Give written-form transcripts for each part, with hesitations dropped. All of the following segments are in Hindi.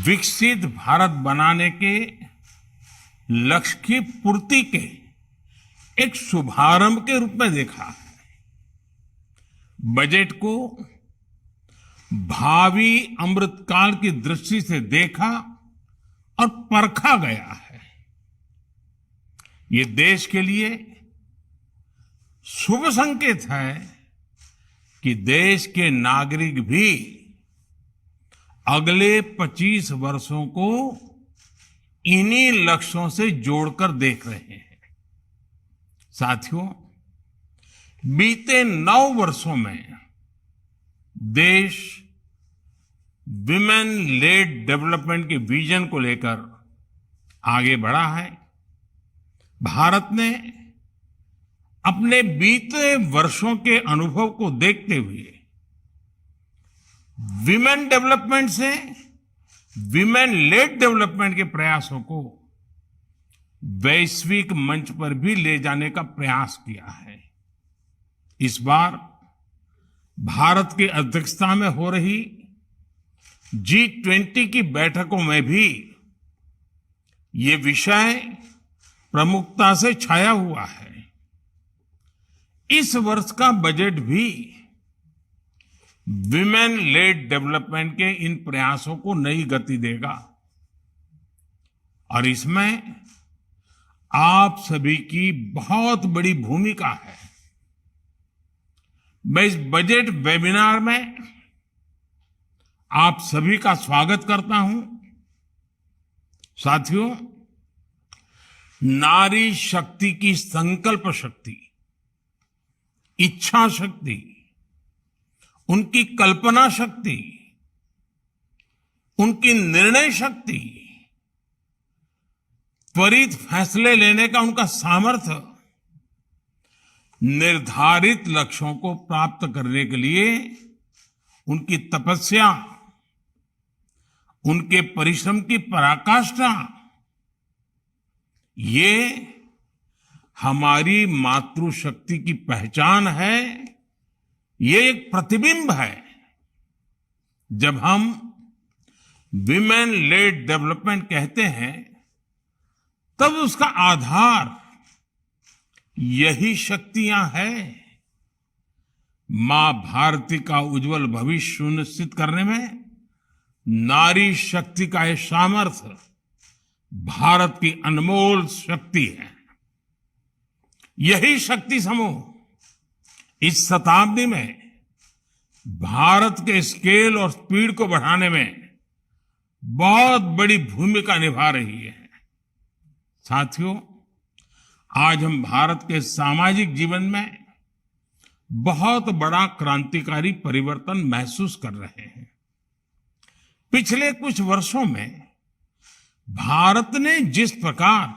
विकसित भारत बनाने के लक्ष्य की पूर्ति के एक शुभारंभ के रूप में देखा है। बजट को भावी अमृतकाल की दृष्टि से देखा और परखा गया है। ये देश के लिए शुभ संकेत है कि देश के नागरिक भी अगले 25 वर्षों को इन्हीं लक्ष्यों से जोड़कर देख रहे हैं। साथियों, बीते 9 वर्षों में देश विमेन लेड डेवलपमेंट के विजन को लेकर आगे बढ़ा है। भारत ने अपने बीते वर्षों के अनुभव को देखते हुए विमेन डेवलपमेंट से विमेन लेड डेवलपमेंट के प्रयासों को वैश्विक मंच पर भी ले जाने का प्रयास किया है। इस बार भारत की अध्यक्षता में हो रही G20 की बैठकों में भी ये विषय प्रमुखता से छाया हुआ है। इस वर्ष का बजट भी विमेन लेड डेवलपमेंट के इन प्रयासों को नई गति देगा और इसमें आप सभी की बहुत बड़ी भूमिका है। मैं इस बजट वेबिनार में आप सभी का स्वागत करता हूं। साथियों, नारी शक्ति की संकल्प शक्ति, इच्छा शक्ति, उनकी कल्पना शक्ति, उनकी निर्णय शक्ति, त्वरित फैसले लेने का उनका सामर्थ्य निर्धारित लक्ष्यों को प्राप्त करने के लिए उनकी तपस्या, उनके परिश्रम की पराकाष्ठा, ये हमारी मातृशक्ति की पहचान है। ये एक प्रतिबिंब है। जब हम विमेन लेड डेवलपमेंट कहते हैं तब उसका आधार यही शक्तियां हैं। मां भारती का उज्जवल भविष्य सुनिश्चित करने में नारी शक्ति का यह सामर्थ्य भारत की अनमोल शक्ति है। यही शक्ति समूह इस शताब्दी में भारत के स्केल और स्पीड को बढ़ाने में बहुत बड़ी भूमिका निभा रही है। साथियों, आज हम भारत के सामाजिक जीवन में बहुत बड़ा क्रांतिकारी परिवर्तन महसूस कर रहे हैं। पिछले कुछ वर्षों में भारत ने जिस प्रकार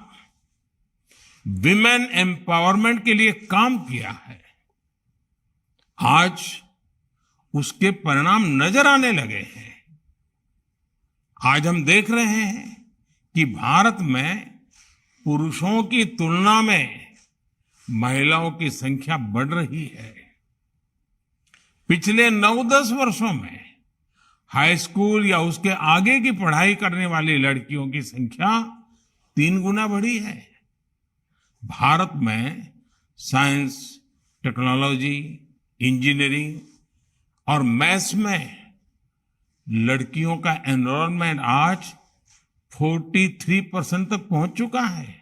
विमेन एम्पावरमेंट के लिए काम किया है, आज उसके परिणाम नजर आने लगे हैं। आज हम देख रहे हैं कि भारत में पुरुषों की तुलना में महिलाओं की संख्या बढ़ रही है। पिछले 9-10 वर्षों में हाई स्कूल या उसके आगे की पढ़ाई करने वाली लड़कियों की संख्या 3 गुना बढ़ी है। भारत में साइंस, टेक्नोलॉजी, इंजीनियरिंग और मैथ्स में लड़कियों का एनरोलमेंट आज 43% तक पहुंच चुका है।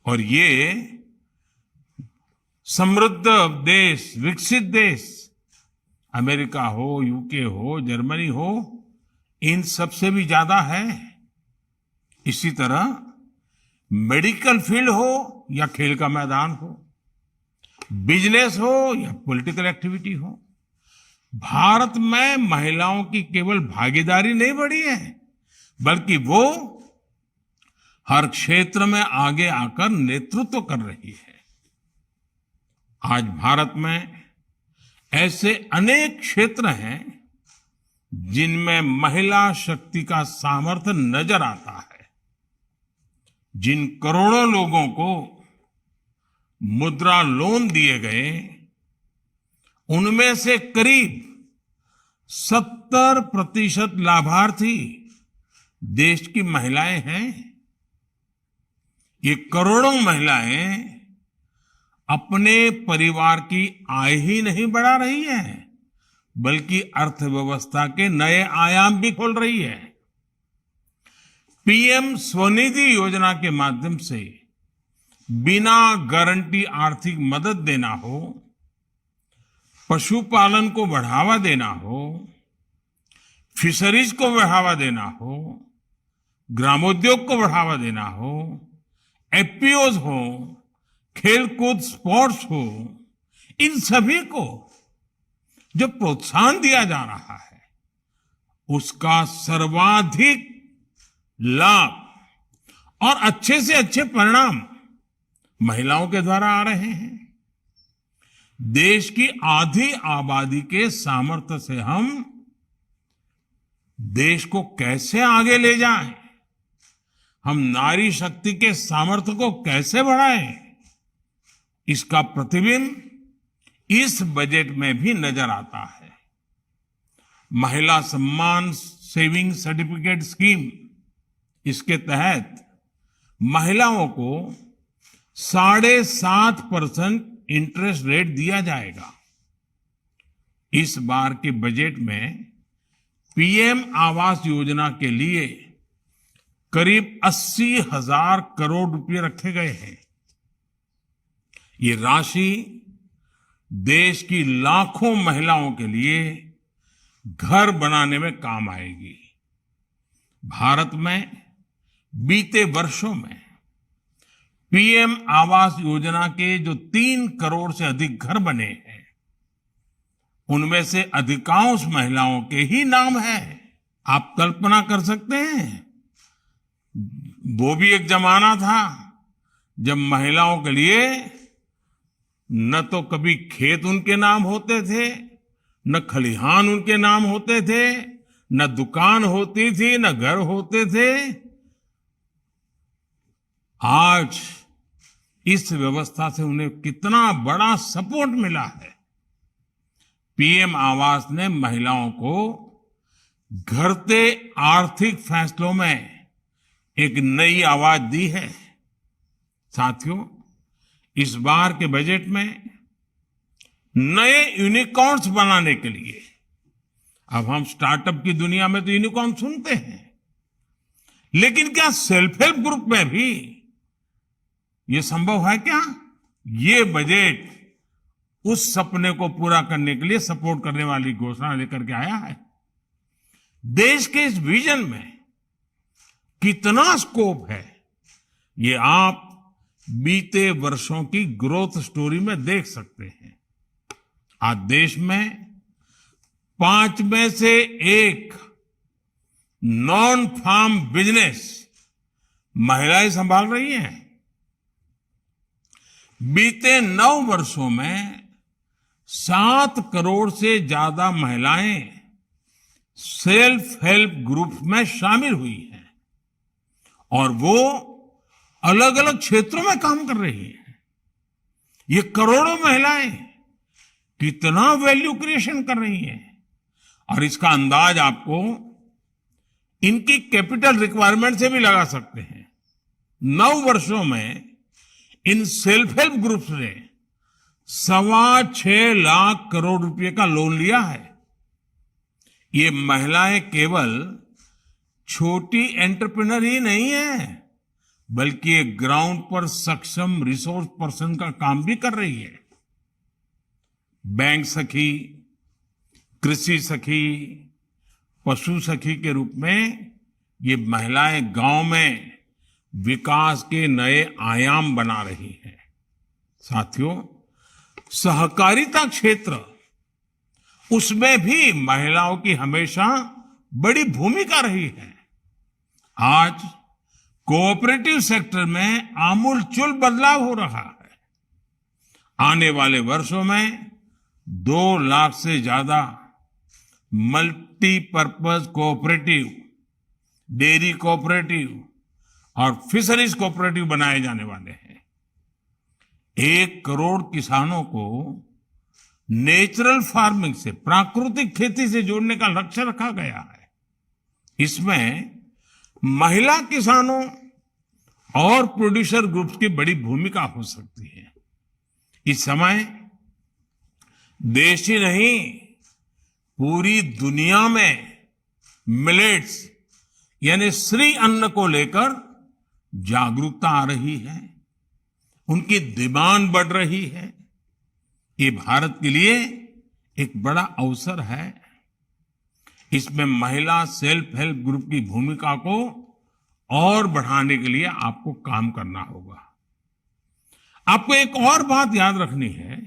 और ये समृद्ध देश, विकसित देश, अमेरिका हो, यूके हो, जर्मनी हो, इन सबसे भी ज्यादा है। इसी तरह मेडिकल फील्ड हो या खेल का मैदान हो, बिजनेस हो या पॉलिटिकल एक्टिविटी हो, भारत में महिलाओं की केवल भागीदारी नहीं बढ़ी है, बल्कि वो हर क्षेत्र में आगे आकर नेतृत्व कर रही है। आज भारत में ऐसे अनेक क्षेत्र हैं जिनमें महिला शक्ति का सामर्थ्य नजर आता है। जिन करोड़ों लोगों को मुद्रा लोन दिए गए, उनमें से करीब 70% लाभार्थी देश की महिलाएं हैं। ये करोड़ों महिलाएं अपने परिवार की आय ही नहीं बढ़ा रही है, बल्कि अर्थव्यवस्था के नए आयाम भी खोल रही है। पीएम स्वनिधि योजना के माध्यम से बिना गारंटी आर्थिक मदद देना हो, पशुपालन को बढ़ावा देना हो, फिशरीज को बढ़ावा देना हो, ग्रामोद्योग को बढ़ावा देना हो, एफपीओज हो, खेलकूद स्पोर्ट्स हो, इन सभी को जो प्रोत्साहन दिया जा रहा है, उसका सर्वाधिक लाभ और अच्छे से अच्छे परिणाम महिलाओं के द्वारा आ रहे हैं। देश की आधी आबादी के सामर्थ्य से हम देश को कैसे आगे ले जाएं, हम नारी शक्ति के सामर्थ्य को कैसे बढ़ाएं, इसका प्रतिबिंब इस बजट में भी नजर आता है। महिला सम्मान सेविंग सर्टिफिकेट स्कीम, इसके तहत महिलाओं को 7.5% इंटरेस्ट रेट दिया जाएगा। इस बार के बजट में पीएम आवास योजना के लिए करीब 80,000 करोड़ रुपए रखे गए हैं। ये राशि देश की लाखों महिलाओं के लिए घर बनाने में काम आएगी। भारत में बीते वर्षों में पीएम आवास योजना के जो 3 करोड़ से अधिक घर बने हैं, उनमें से अधिकांश महिलाओं के ही नाम है। आप कल्पना कर सकते हैं, वो भी एक जमाना था जब महिलाओं के लिए न तो कभी खेत उनके नाम होते थे, न खलिहान उनके नाम होते थे, न दुकान होती थी, न घर होते थे। आज इस व्यवस्था से उन्हें कितना बड़ा सपोर्ट मिला है। पीएम आवास ने महिलाओं को घटते आर्थिक फैसलों में एक नई आवाज दी है। साथियों, इस बार के बजट में नए यूनिकॉर्न्स बनाने के लिए, अब हम स्टार्टअप की दुनिया में तो यूनिकॉर्न सुनते हैं, लेकिन क्या सेल्फ हेल्प ग्रुप में भी ये संभव है क्या? ये बजट उस सपने को पूरा करने के लिए सपोर्ट करने वाली घोषणा लेकर के आया है। देश के इस विजन में कितना स्कोप है, ये आप बीते वर्षों की ग्रोथ स्टोरी में देख सकते हैं। आज देश में 5 में से 1 नॉन फार्म बिजनेस महिलाएं संभाल रही हैं। बीते 9 वर्षों में 7 करोड़ से ज्यादा महिलाएं सेल्फ हेल्प ग्रुप में शामिल हुई हैं और वो अलग अलग क्षेत्रों में काम कर रही हैं। ये करोड़ों महिलाएं कितना वैल्यू क्रिएशन कर रही हैं, और इसका अंदाज आपको इनकी कैपिटल रिक्वायरमेंट से भी लगा सकते हैं। 9 वर्षों में इन सेल्फ हेल्प ग्रुप्स ने 6.25 लाख करोड़ रुपए का लोन लिया है। ये महिलाएं केवल छोटी एंटरप्रेन्योर ही नहीं है, बल्कि एक ग्राउंड पर सक्षम रिसोर्स पर्सन का काम भी कर रही है। बैंक सखी, कृषि सखी, पशु सखी के रूप में ये महिलाएं गांव में विकास के नए आयाम बना रही हैं। साथियों, सहकारिता क्षेत्र, उसमें भी महिलाओं की हमेशा बड़ी भूमिका रही है। आज कोऑपरेटिव सेक्टर में आमूलचूल बदलाव हो रहा है। आने वाले वर्षों में 2 लाख से ज्यादा मल्टीपर्पज कोऑपरेटिव, डेयरी कोऑपरेटिव और फिशरीज कोऑपरेटिव बनाए जाने वाले हैं। 1 करोड़ किसानों को नेचुरल फार्मिंग से, प्राकृतिक खेती से जोड़ने का लक्ष्य रखा गया है। इसमें महिला किसानों और प्रोड्यूसर ग्रुप्स की बड़ी भूमिका हो सकती है। इस समय देश ही नहीं, पूरी दुनिया में मिलेट्स यानी श्री अन्न को लेकर जागरूकता आ रही है, उनकी डिमांड बढ़ रही है। ये भारत के लिए एक बड़ा अवसर है। इसमें महिला सेल्फ हेल्प ग्रुप की भूमिका को और बढ़ाने के लिए आपको काम करना होगा। आपको एक और बात याद रखनी है,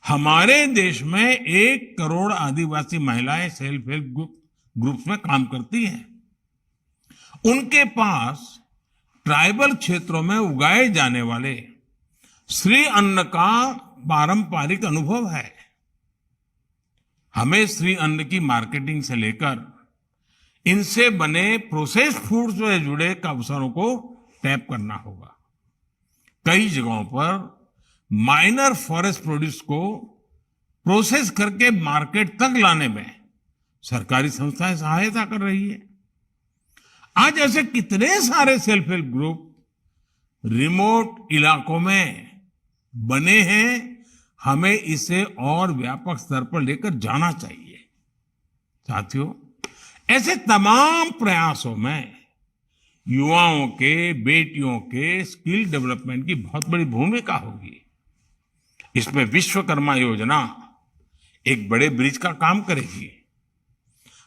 हमारे देश में 1 करोड़ आदिवासी महिलाएं सेल्फ हेल्प ग्रुप्स में काम करती हैं। उनके पास ट्राइबल क्षेत्रों में उगाए जाने वाले श्री अन्न का पारंपरिक अनुभव है। हमें श्री अन्न की मार्केटिंग से लेकर इनसे बने प्रोसेस्ड फूड्स से जुड़े अवसरों को टैप करना होगा। कई जगहों पर माइनर फॉरेस्ट प्रोड्यूस को प्रोसेस करके मार्केट तक लाने में सरकारी संस्थाएं सहायता कर रही है। आज ऐसे कितने सारे सेल्फ हेल्प ग्रुप रिमोट इलाकों में बने हैं, हमें इसे और व्यापक स्तर पर लेकर जाना चाहिए। साथियों, ऐसे तमाम प्रयासों में युवाओं के, बेटियों के स्किल डेवलपमेंट की बहुत बड़ी भूमिका होगी। इसमें विश्वकर्मा योजना एक बड़े ब्रिज का काम करेगी।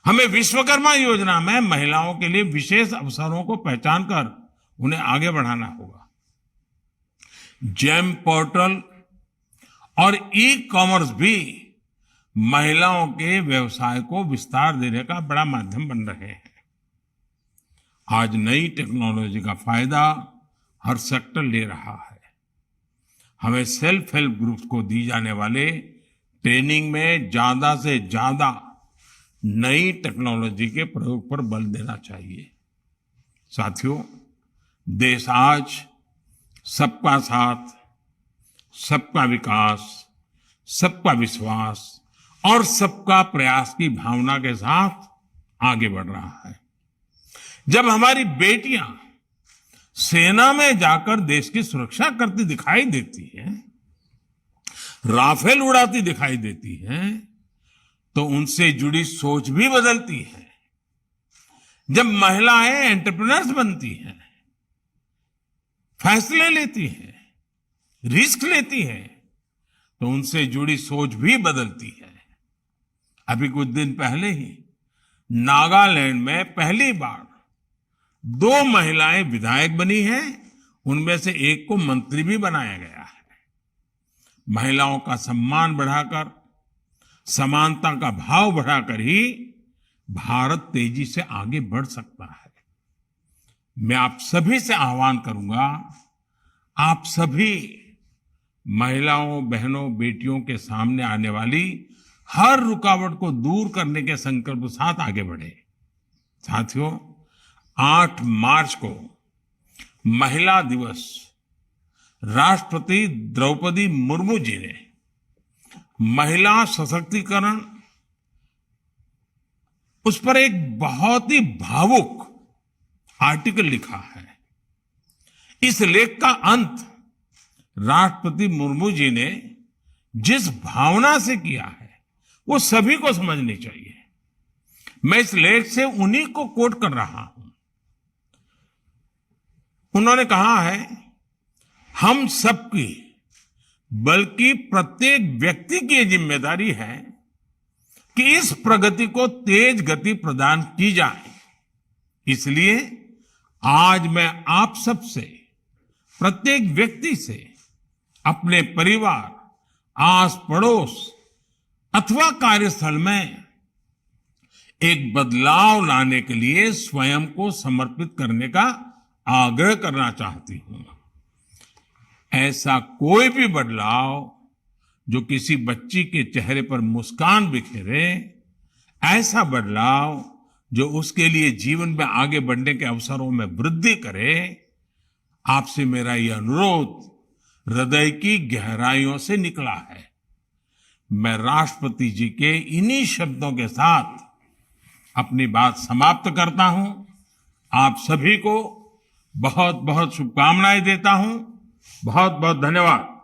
हमें विश्वकर्मा योजना में महिलाओं के लिए विशेष अवसरों को पहचान कर उन्हें आगे बढ़ाना होगा। जेम पोर्टल और ई कॉमर्स भी महिलाओं के व्यवसाय को विस्तार देने का बड़ा माध्यम बन रहे हैं। आज नई टेक्नोलॉजी का फायदा हर सेक्टर ले रहा है। हमें सेल्फ हेल्प ग्रुप्स को दी जाने वाले ट्रेनिंग में ज्यादा से ज्यादा नई टेक्नोलॉजी के प्रयोग पर बल देना चाहिए। साथियों, देश आज सबका साथ, सबका विकास, सबका विश्वास और सबका प्रयास की भावना के साथ आगे बढ़ रहा है। जब हमारी बेटियां सेना में जाकर देश की सुरक्षा करती दिखाई देती हैं, राफेल उड़ाती दिखाई देती हैं, तो उनसे जुड़ी सोच भी बदलती है। जब महिलाएं एंटरप्रेन्योर्स बनती हैं, फैसले लेती हैं, रिस्क लेती हैं, तो उनसे जुड़ी सोच भी बदलती है। अभी कुछ दिन पहले ही नागालैंड में पहली बार 2 महिलाएं विधायक बनी हैं, उनमें से एक को मंत्री भी बनाया गया है। महिलाओं का सम्मान बढ़ाकर, समानता का भाव बढ़ाकर ही भारत तेजी से आगे बढ़ सकता है। मैं आप सभी से आह्वान करूंगा, आप सभी महिलाओं, बहनों, बेटियों के सामने आने वाली हर रुकावट को दूर करने के संकल्प के साथ आगे बढ़े। साथियों, 8 मार्च को महिला दिवस राष्ट्रपति द्रौपदी मुर्मू जी ने महिला सशक्तिकरण, उस पर एक बहुत ही भावुक आर्टिकल लिखा है। इस लेख का अंत राष्ट्रपति मुर्मू जी ने जिस भावना से किया है, वो सभी को समझनी चाहिए। मैं इस लेख से उन्हीं को कोट कर रहा हूं। उन्होंने कहा है, हम सबकी बल्कि प्रत्येक व्यक्ति की जिम्मेदारी है कि इस प्रगति को तेज गति प्रदान की जाए। इसलिए आज मैं आप सबसे, प्रत्येक व्यक्ति से, अपने परिवार, आस पड़ोस अथवा कार्यस्थल में एक बदलाव लाने के लिए स्वयं को समर्पित करने का आग्रह करना चाहती हूं। ऐसा कोई भी बदलाव जो किसी बच्ची के चेहरे पर मुस्कान बिखेरे, ऐसा बदलाव जो उसके लिए जीवन में आगे बढ़ने के अवसरों में वृद्धि करे, आपसे मेरा यह अनुरोध हृदय की गहराइयों से निकला है। मैं राष्ट्रपति जी के इन्हीं शब्दों के साथ अपनी बात समाप्त करता हूं। आप सभी को बहुत बहुत शुभकामनाएं देता हूं। बहुत बहुत धन्यवाद।